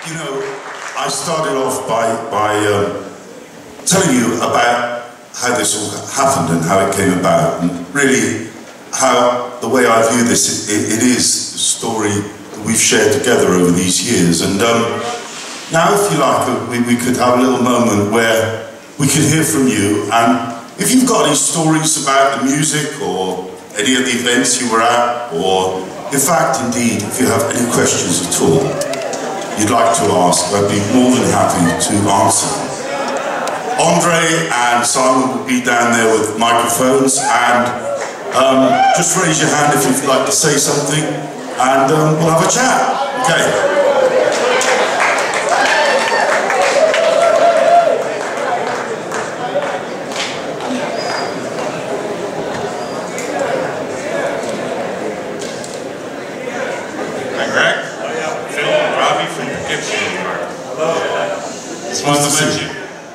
You know, I started off by telling you about how this all happened and how it came about, and really how the way I view this, it is a story that we've shared together over these years. And now, if you like, we could have a little moment where we could hear from you, and if you've got any stories about the music or any of the events you were at, or in fact, indeed, if you have any questions at all you'd like to ask, I'd be more than happy to answer. Andre and Simon will be down there with microphones, and just raise your hand if you'd like to say something, and we'll have a chat. Okay.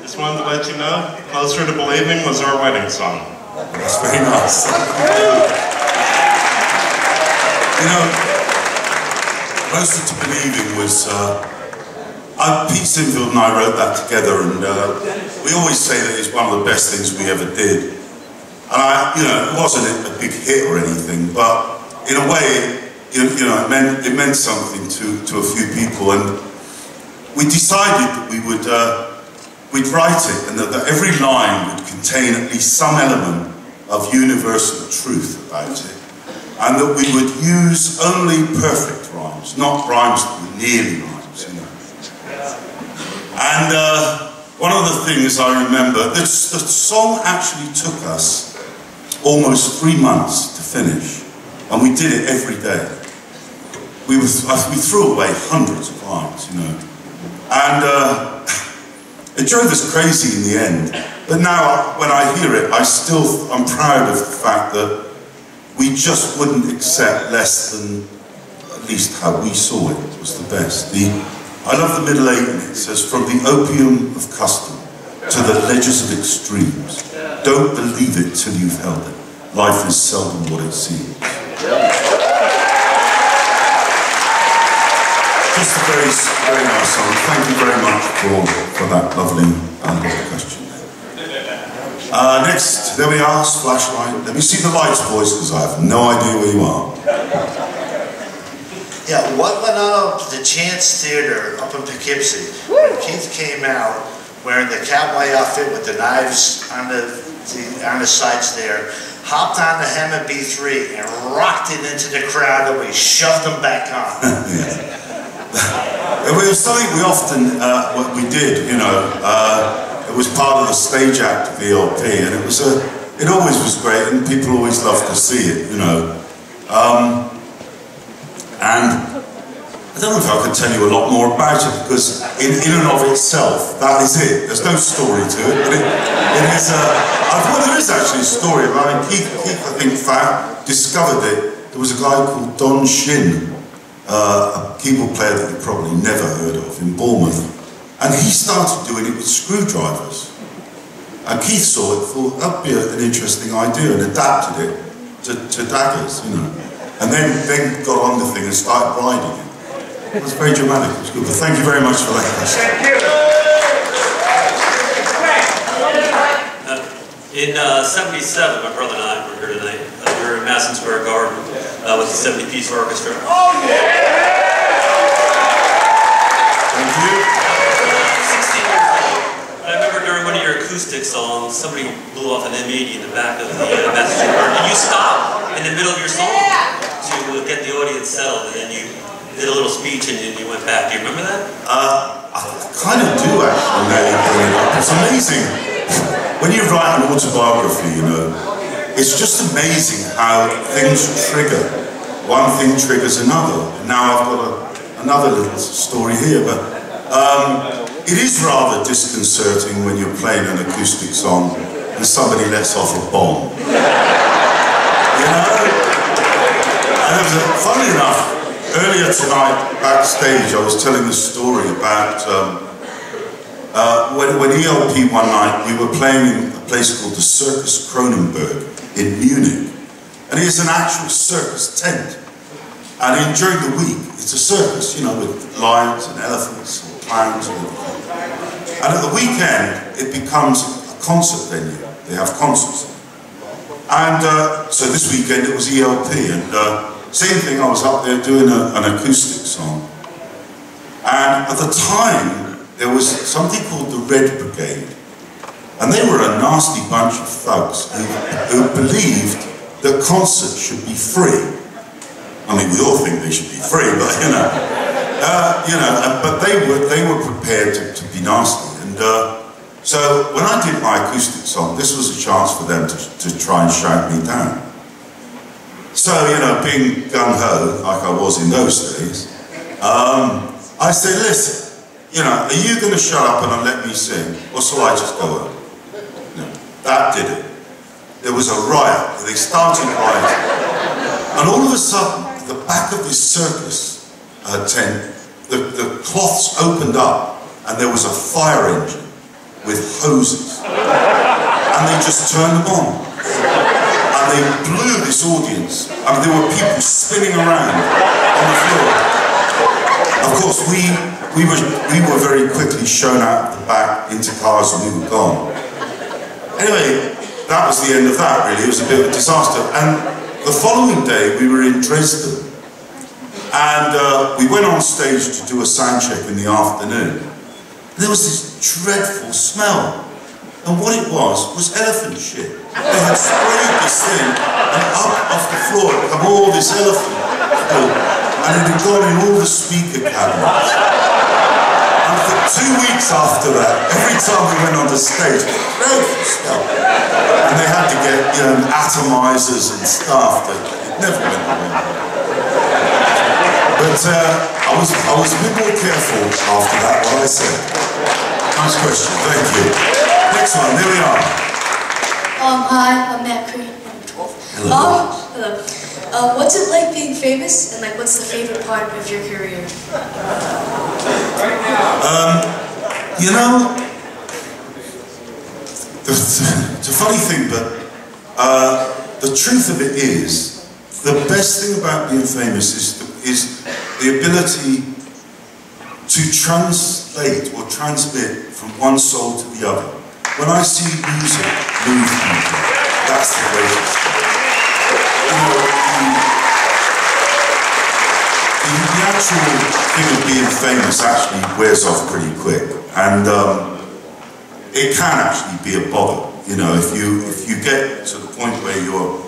Just wanted to let you know, Closer to Believing was our wedding song. That's very nice. You know, Closer to Believing was, Pete Sinfield and I wrote that together, and we always say that it's one of the best things we ever did. And it wasn't a big hit or anything, but in a way, it meant something to a few people, and we decided that we'd write it, and that every line would contain at least some element of universal truth about it, and that we would use only perfect rhymes, not rhymes that were nearly rhymes, And one of the things I remember, the song actually took us almost 3 months to finish, and we did it every day. We threw away hundreds of lines, and it drove us crazy in the end. But now, when I hear it, I'm proud of the fact that we just wouldn't accept less than at least how we saw it was the best. I love the middle eight in it. It says, "From the opium of custom to the ledgers of extremes, don't believe it till you've held it. Life is seldom what it seems." Just a very, very nice song. Thank you very much for that lovely question. Next, there we are, Splashlight. Let me see the lights, boys, because I have no idea where you are. Yeah, what went on at the Chance Theater up in Poughkeepsie? Keith came out wearing the cowboy outfit with the knives on the sides there, hopped on the Hammond B3 and rocked it into the crowd, and we shoved them back on. Yeah. It was something we often we did, it was part of the stage act of the LP, and it always was great, and people always loved to see it, and I don't know if I can tell you a lot more about it, because in and of itself, that is it. There's no story to it, but it is there is actually a story about it. Keith I think, discovered it. There was a guy called Don Shin, a keyboard player that you probably never heard of, in Bournemouth, and he started doing it with screwdrivers. And Keith saw it, thought that'd be an interesting idea, and adapted it to daggers, and then got on the thing and started riding it. It was very dramatic. It was good. But thank you very much for that. Thank you. In '77, my brother and I were here tonight. We were in Madison Square Garden with the 70-piece orchestra. Oh, yeah! Thank you. 16 years old. I remember during one of your acoustic songs, somebody blew off an M80 in the back of the Madison Square Garden, and you stopped in the middle of your song to get the audience settled, and then you did a little speech and you went back. Do you remember that? I kind of do, actually, now you bring it up. It's amazing. When you write an autobiography, it's just amazing how things trigger. One thing triggers another. And now I've got another little story here, but it is rather disconcerting when you're playing an acoustic song and somebody lets off a bomb. And funny enough, earlier tonight, backstage, I was telling the story about when ELP one night, we were playing in a place called the Circus Kronenberg in Munich. And it's an actual circus tent. And during the week, it's a circus, you know, with lions and elephants and clowns and everything. And at the weekend, it becomes a concert venue. They have concerts. And so this weekend it was ELP, and same thing, I was up there doing an acoustic song. And at the time, there was something called the Red Brigade. And they were a nasty bunch of thugs who believed that concerts should be free. I mean, we all think they should be free, but but they were prepared to be nasty. And so when I did my acoustic song, this was a chance for them to try and shout me down. So, you know, being gung-ho, like I was in those days, I said, listen, you know, are you going to shut up and let me sing, or shall I just go home? No, that did it. There was a riot. They started rioting. And all of a sudden, at the back of this circus tent, the cloths opened up, and there was a fire engine with hoses. And they just turned them on. And they blew this audience. I mean, there were people spinning around on the floor. Of course, we were very quickly shown out the back into cars, and we were gone. Anyway, that was the end of that, really. It was a bit of a disaster. And the following day, we were in Dresden. And we went on stage to do a sound check in the afternoon. There was this dreadful smell. And what it was elephant shit. They had sprayed this thing, and up off the floor had come all this elephant poo, and it had gone in all the speaker cabinets. And for 2 weeks after that, every time we went on the stage, dreadful smell. And they had to get, you know, atomizers and stuff. It never went away. But I was a bit more careful after that, what I said. Nice question, thank you. Next one, there we are. Hi, I'm Matt Creed, number 12. Hello. Hello. What's it like being famous, and like, what's the favorite part of your career? You know, it's a funny thing, but the truth of it is, the best thing about being famous is the ability to translate or transmit from one soul to the other. When I see music move people, that's the greatest thing. You know, the actual thing of being famous actually wears off pretty quick, and it can actually be a bother. You know, if you get to the point where you're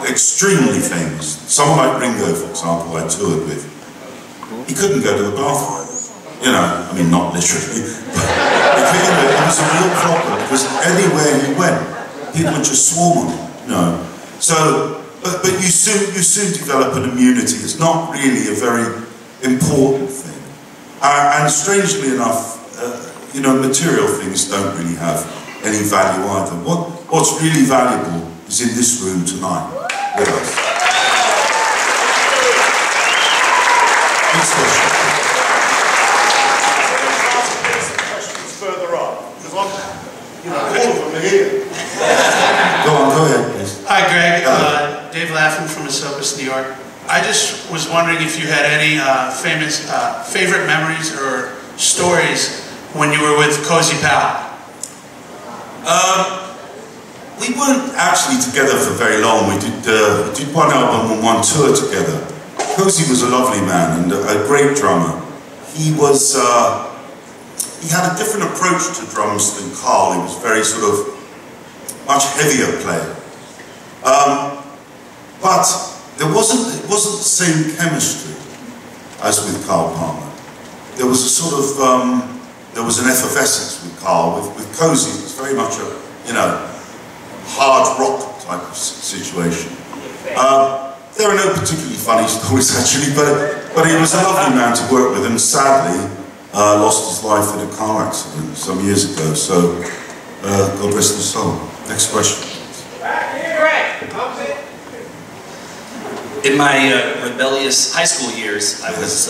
extremely famous. Someone like Ringo, for example, I toured with. He couldn't go to the bathroom. You know, I mean, not literally, but it was a real problem because anywhere he went, people would just swarm on him. You know, so but you soon develop an immunity. It's not really a very important thing, and strangely enough, you know, material things don't really have any value either. What's really valuable is in this room tonight with us. Next question. Further up, because you know, all of them are here. Go ahead, please. Hi, Greg. Dave Laffin from Esopus, New York. I just was wondering if you had any famous favorite memories or stories when you were with Cozy Powell. We weren't actually together for very long. We did one album and one tour together. Cozy was a lovely man and a great drummer. He was, he had a different approach to drums than Carl. He was very sort of much heavier player. But it wasn't the same chemistry as with Carl Palmer. There was a sort of, there was an effervescence with Carl. With Cozy, it was very much a, you know, hard rock type of situation. There are no particularly funny stories actually, but he was a lovely man to work with, and sadly lost his life in a car accident some years ago. So God rest his soul. Next question. In my rebellious high school years, I was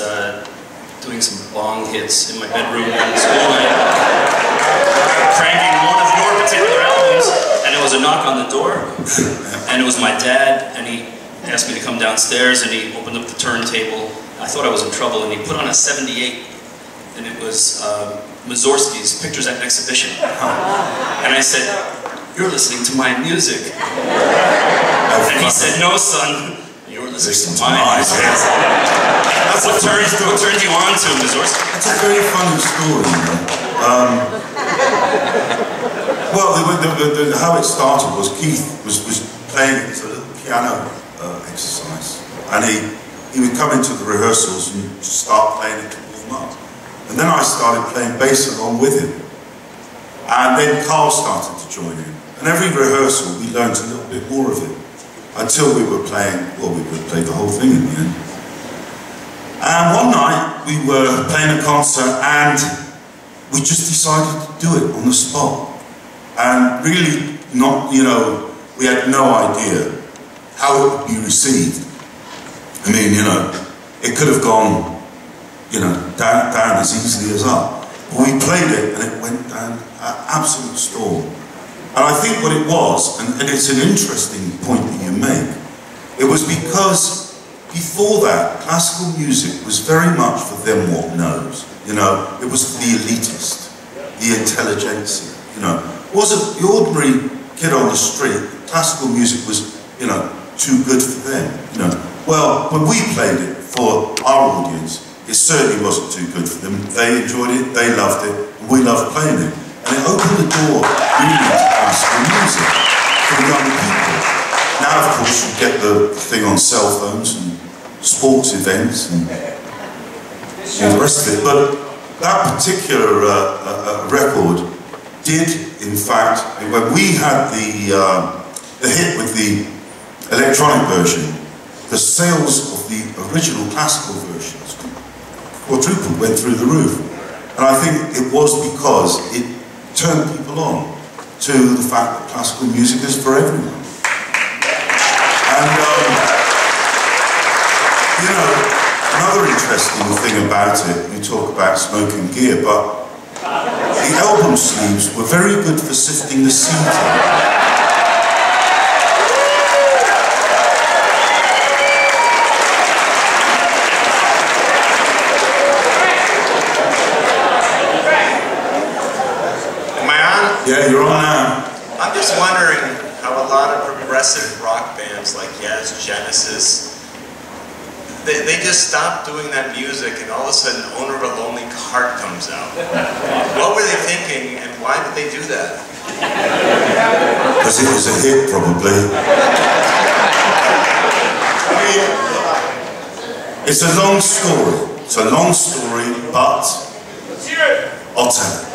doing some bong hits in my bedroom in school night, cranking one of your particular albums, and it was a knock on the door, and it was my dad, and he asked asked me to come downstairs, and he opened up the turntable. I thought I was in trouble, and he put on a 78, and it was Mussorgsky's Pictures at an Exhibition. And I said, "You're listening to my music." And he said, "No, son, you're listening to my music." That's what turned you on to Mussorgsky? It's a very funny story, you know. Well, how it started was Keith was playing a little piano exercise, and he would come into the rehearsals and just start playing it to warm up. And then I started playing bass along with him. And then Carl started to join in. And every rehearsal we learned a little bit more of it, until we were playing, well, we would play the whole thing in the end. And one night we were playing a concert and we just decided to do it on the spot. And really not, you know, we had no idea how it would be received. I mean, you know, it could have gone, you know, down as easily as up. But we played it and it went down an absolute storm. And I think what it was, and it's an interesting point that you make, it was because before that, classical music was very much for them what knows. You know, it was for the elitist, the intelligentsia, you know. It wasn't the ordinary kid on the street. Classical music was, you know, too good for them, you know. Well, when we played it for our audience, it certainly wasn't too good for them. They enjoyed it, they loved it, and we loved playing it. And it opened the door really to classical music for the young people. Now, of course, you get the thing on cell phones and sports events and all the rest of it. But that particular record did, in fact, when we had the hit with the electronic version, the sales of the original classical versions quadrupled, went through the roof. And I think it was because it turned people on to the fact that classical music is for everyone. And, you know, another interesting thing about it, you talk about smoking gear, but the album sleeves were very good for sifting the seed. Yeah, you're on now. I'm just wondering how a lot of progressive rock bands like Yes, Genesis, they just stopped doing that music and all of a sudden Owner of a Lonely Heart comes out. What were they thinking and why did they do that? Because it was a hit, probably. I mean, it's a long story. It's a long story, but I'll tell it.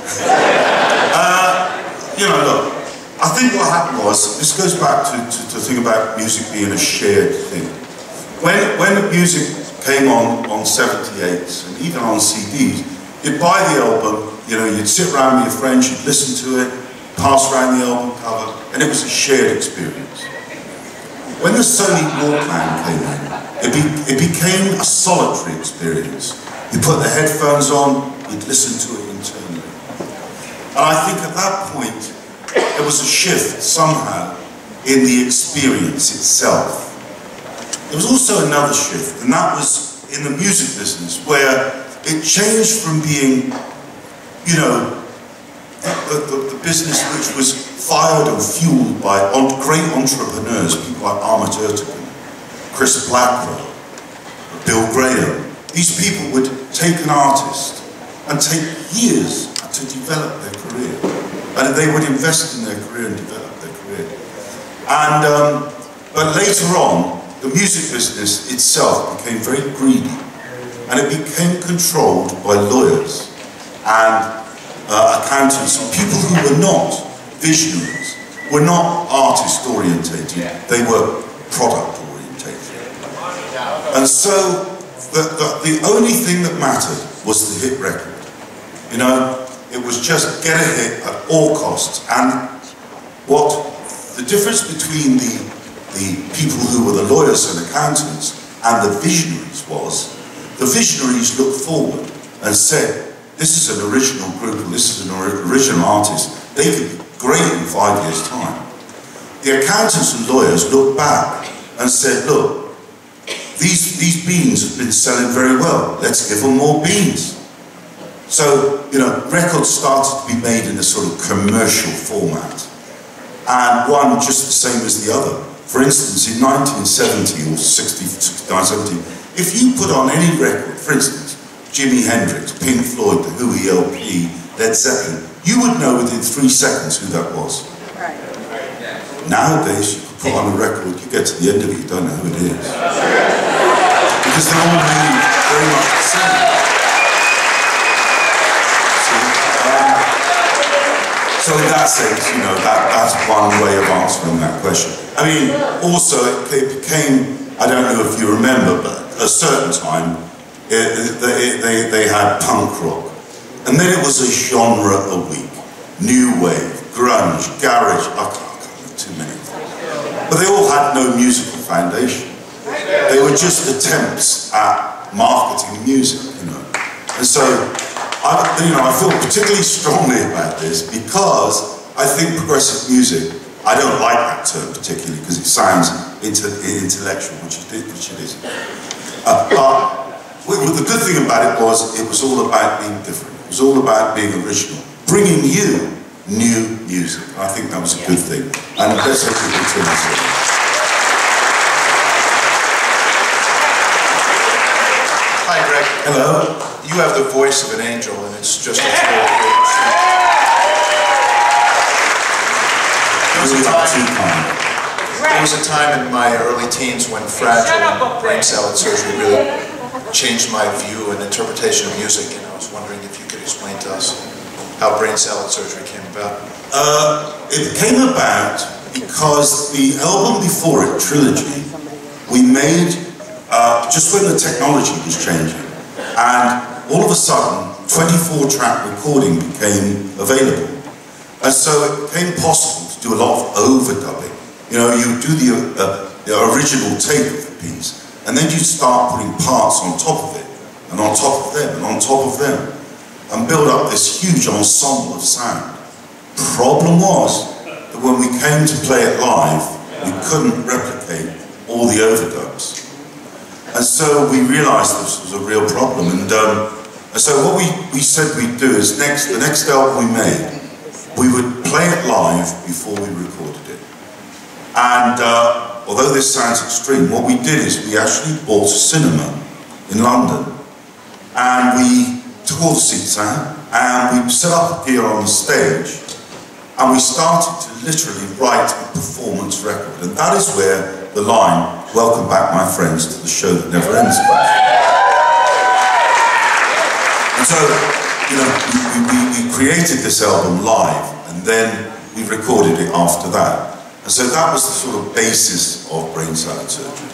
You know, look, I think what happened was, this goes back to the thing about music being a shared thing. When music came on 78s and even on CDs, you'd buy the album, you know, you'd sit around with your friends, you'd listen to it, pass around the album cover, and it was a shared experience. When the Sony Walkman came in, it became a solitary experience. You put the headphones on, you'd listen to it internally. And I think at that point, there was a shift somehow in the experience itself. There was also another shift, and that was in the music business, where it changed from being, you know, the business which was fired and fueled by great entrepreneurs, people like Ahmet Ertegun, Chris Blackwell, Bill Graham. These people would take an artist and take years to develop their career, and they would invest in their career and develop their career. And but later on, the music business itself became very greedy, and it became controlled by lawyers and accountants, and people who were not visionaries, were not artist orientated, they were product orientated. And so the only thing that mattered was the hit record. You know, it was just get a hit at all costs. And what the difference between the people who were the lawyers and accountants and the visionaries was, the visionaries looked forward and said, this is an original group, and this is an original artist, they could be great in 5 years' time. The accountants and lawyers looked back and said, look, these beans have been selling very well. Let's give them more beans. So, you know, records started to be made in a sort of commercial format, and one just the same as the other. For instance, in 1970 or 1970, if you put on any record, for instance, Jimi Hendrix, Pink Floyd, The Who, ELP, Led Zeppelin, you would know within 3 seconds who that was. Right. Nowadays, you could put on a record, you get to the end of it, you don't know who it is. Because they're all really very much the same. So in that sense, you know, that's one way of answering that question. I mean, also, it became, I don't know if you remember, but at a certain time, they had punk rock. And then it was a genre a week. New wave, grunge, garage, I can't remember too many. But they all had no musical foundation. They were just attempts at marketing music, you know. And so, I feel particularly strongly about this because I think progressive music, I don't like that term particularly because it sounds intellectual, which it is. But the good thing about it was all about being different. It was all about being original, bringing you new music. I think that was a good thing. And let's hope we continue to. Hi, Greg. Hello. You have the voice of an angel, and it's just a thrill to see. There was a time in my early teens when Fragile and brain salad surgery really changed my view and interpretation of music, and I was wondering if you could explain to us how brain salad surgery came about. It came about because the album before it, Trilogy, we made just when the technology was changing, and all of a sudden 24-track recording became available, and so it became possible to do a lot of overdubbing. You know, you do the original tape of the piece, and then you start putting parts on top of it, and on top of them, and on top of them, and build up this huge ensemble of sound. Problem was that when we came to play it live, we couldn't replicate all the overdubs. And so we realized this was a real problem, and so what we said we'd do is the next album we made, we would play it live before we recorded it. And although this sounds extreme, what we did is we actually bought a cinema in London, and we took all the seats out, and we set up gear on the stage, and we started to literally write a performance record. And that is where the line, "Welcome back, my friends, to the show that never ends." And so, you know, we created this album live, and then we recorded it after that. And so that was the sort of basis of brain salad surgery.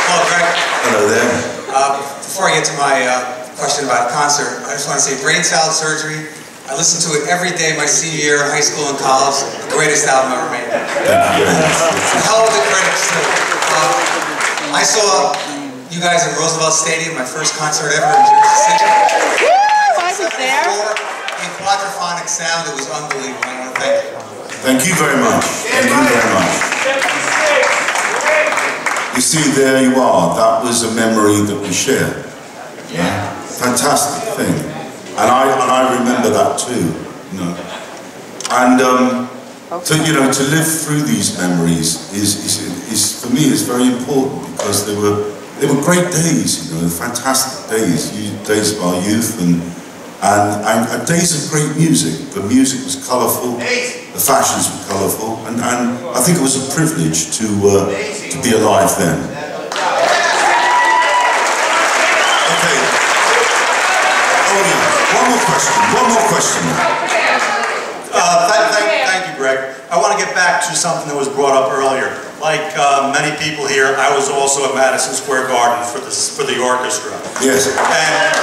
Hello, Greg. Hello there. Before I get to my question about a concert, I just want to say brain salad surgery, I listened to it every day my senior year in high school and college. The greatest album ever made. Thank you very much. Hell of the critics, too. I saw you guys at Roosevelt Stadium, my first concert ever in Jersey City. I was there. In quadraphonic sound, it was unbelievable. I want to thank you. Thank you very much. Thank you very much. You see, there you are. That was a memory that we shared. Yeah. Fantastic thing. And I remember that too, you know. And to live through these memories is for me is very important because they were great days, you know, fantastic days, days of our youth and days of great music. The music was colourful, the fashions were colourful, and I think it was a privilege to be alive then. Okay. Oh yeah, one more question. Thank you, Greg. I want to get back to something that was brought up earlier. Like many people here, I was also at Madison Square Garden for the orchestra. Yes. And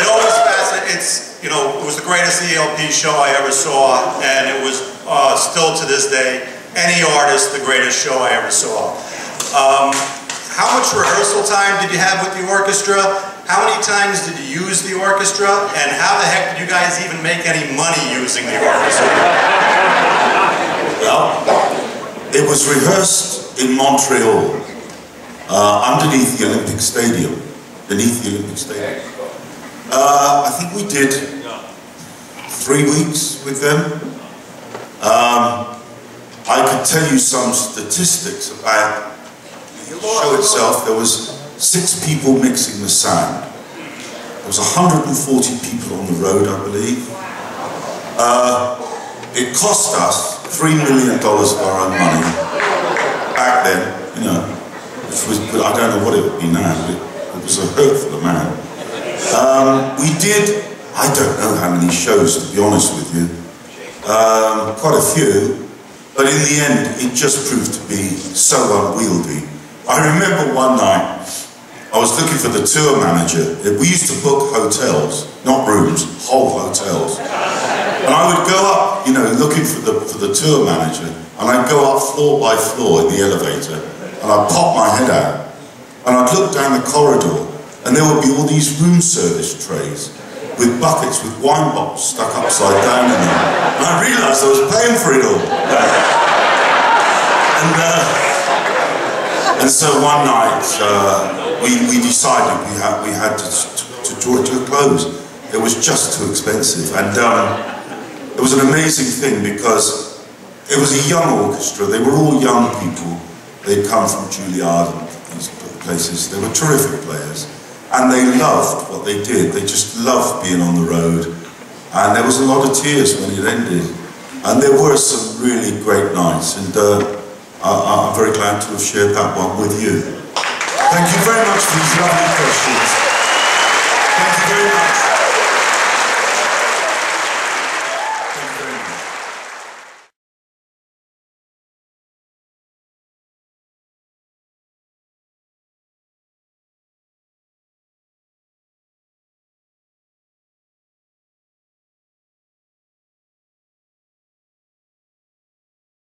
it always fascinates. It was the greatest ELP show I ever saw, and it was still to this day, any artist, the greatest show I ever saw. How much rehearsal time did you have with the orchestra? How many times did you use the orchestra? And how the heck did you guys even make any money using the orchestra? Well, it was rehearsed in Montreal, underneath the Olympic Stadium, I think we did 3 weeks with them. I could tell you some statistics about the show itself. There was 6 people mixing the sound. There was 140 people on the road, I believe. It cost us $3 million of our own money back then, you know, which was, I don't know what it would be now, but it was a hurt for the man. We did, I don't know how many shows, to be honest with you, quite a few, but in the end, it just proved to be so unwieldy. I remember one night, I was looking for the tour manager. We used to book hotels, not rooms, whole hotels. And I would go up, you know, looking for the tour manager, and I'd go up floor by floor in the elevator, and I'd pop my head out, and I'd look down the corridor, and there would be all these room service trays with buckets with wine bottles stuck upside down in them. And I realised I was paying for it all. And so one night, we decided we had to draw it to a close. It was just too expensive. And it was an amazing thing because it was a young orchestra. They were all young people. They'd come from Juilliard and these places. They were terrific players. And they loved what they did. They just loved being on the road. And there was a lot of tears when it ended. And there were some really great nights. And I'm very glad to have shared that one with you. Thank you very much for these lovely questions. Thank you very much.